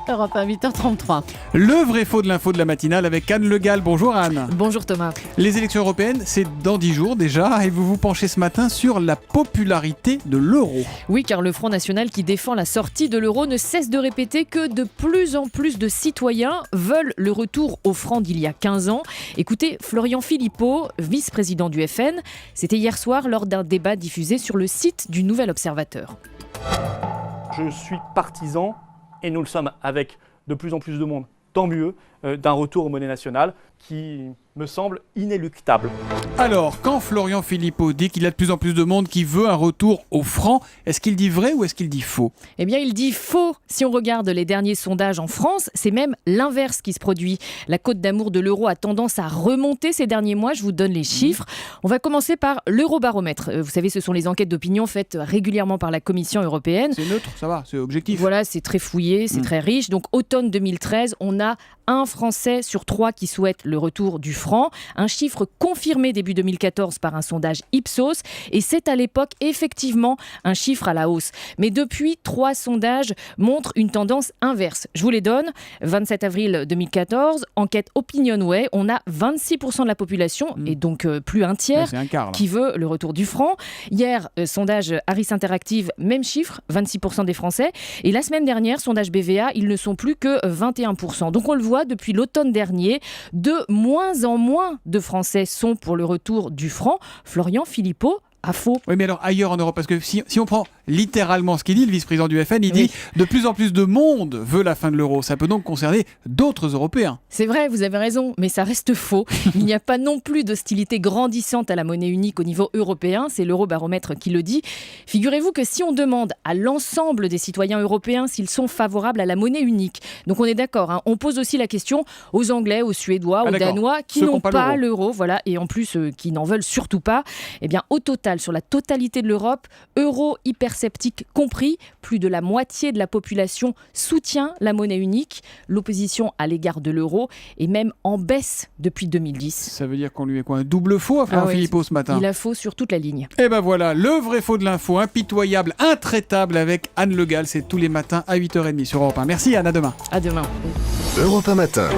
Europe 1, 8h33. Le vrai faux de l'info de la matinale avec Anne Le Gall. Bonjour Anne. Bonjour Thomas. Les élections européennes, c'est dans 10 jours déjà et vous vous penchez ce matin sur la popularité de l'euro. Oui, car le Front National qui défend la sortie de l'euro ne cesse de répéter que de plus en plus de citoyens veulent le retour au franc d'il y a 15 ans. Écoutez, Florian Philippot, vice-président du FN, c'était hier soir lors d'un débat diffusé sur le site du Nouvel Observateur. Je suis partisan, et nous le sommes avec de plus en plus de monde, tant mieux, d'un retour aux monnaies nationales qui me semble inéluctable. Alors, quand Florian Philippot dit qu'il y a de plus en plus de monde qui veut un retour au franc, est-ce qu'il dit vrai ou est-ce qu'il dit faux ? Eh bien, il dit faux. Si on regarde les derniers sondages en France, c'est même l'inverse qui se produit. La cote d'amour de l'euro a tendance à remonter ces derniers mois. Je vous donne les chiffres. On va commencer par l'Eurobaromètre. Vous savez, ce sont les enquêtes d'opinion faites régulièrement par la Commission européenne. C'est neutre, ça va, c'est objectif. Voilà, c'est très fouillé, c'est très riche. Donc, automne 2013, on a un Français sur 3 qui souhaite le retour du franc. Un chiffre confirmé début 2014 par un sondage Ipsos. Et c'est à l'époque, effectivement, un chiffre à la hausse. Mais depuis, 3 sondages montrent une tendance inverse. Je vous les donne. 27 avril 2014, enquête Opinionway. On a 26% de la population, et donc plus un tiers, c'est un quart, là, qui veut le retour du franc. Hier, sondage Harris Interactive, même chiffre, 26% des Français. Et la semaine dernière, sondage BVA, ils ne sont plus que 21%. Donc on le voit, depuis l'automne dernier, de moins en moins de Français sont pour le retour du franc. Florian Philippot a faux. Oui, mais alors ailleurs en Europe, parce que si on prend littéralement ce qu'il dit, le vice-président du FN, il dit de plus en plus de monde veut la fin de l'euro. Ça peut donc concerner d'autres Européens. C'est vrai, vous avez raison, mais ça reste faux. Il n'y a pas non plus d'hostilité grandissante à la monnaie unique au niveau européen. C'est l'Eurobaromètre qui le dit. Figurez-vous que si on demande à l'ensemble des citoyens européens s'ils sont favorables à la monnaie unique, donc on est d'accord, hein, on pose aussi la question aux Anglais, aux Suédois, aux Danois qui n'ont pas l'euro, voilà, et en plus qui n'en veulent surtout pas. Eh bien, au total, sur la totalité de l'Europe, euro hypersceptique compris, plus de la moitié de la population soutient la monnaie unique. L'opposition à l'égard de l'euro est même en baisse depuis 2010. Ça veut dire qu'on lui est quoi, un double faux à Florian Philippot ce matin ? Il a faux sur toute la ligne. Et ben voilà, le vrai faux de l'info, impitoyable, intraitable avec Anne Le Gall. C'est tous les matins à 8h30 sur Europe 1. Merci Anne, à demain. À demain. Europe 1 matin.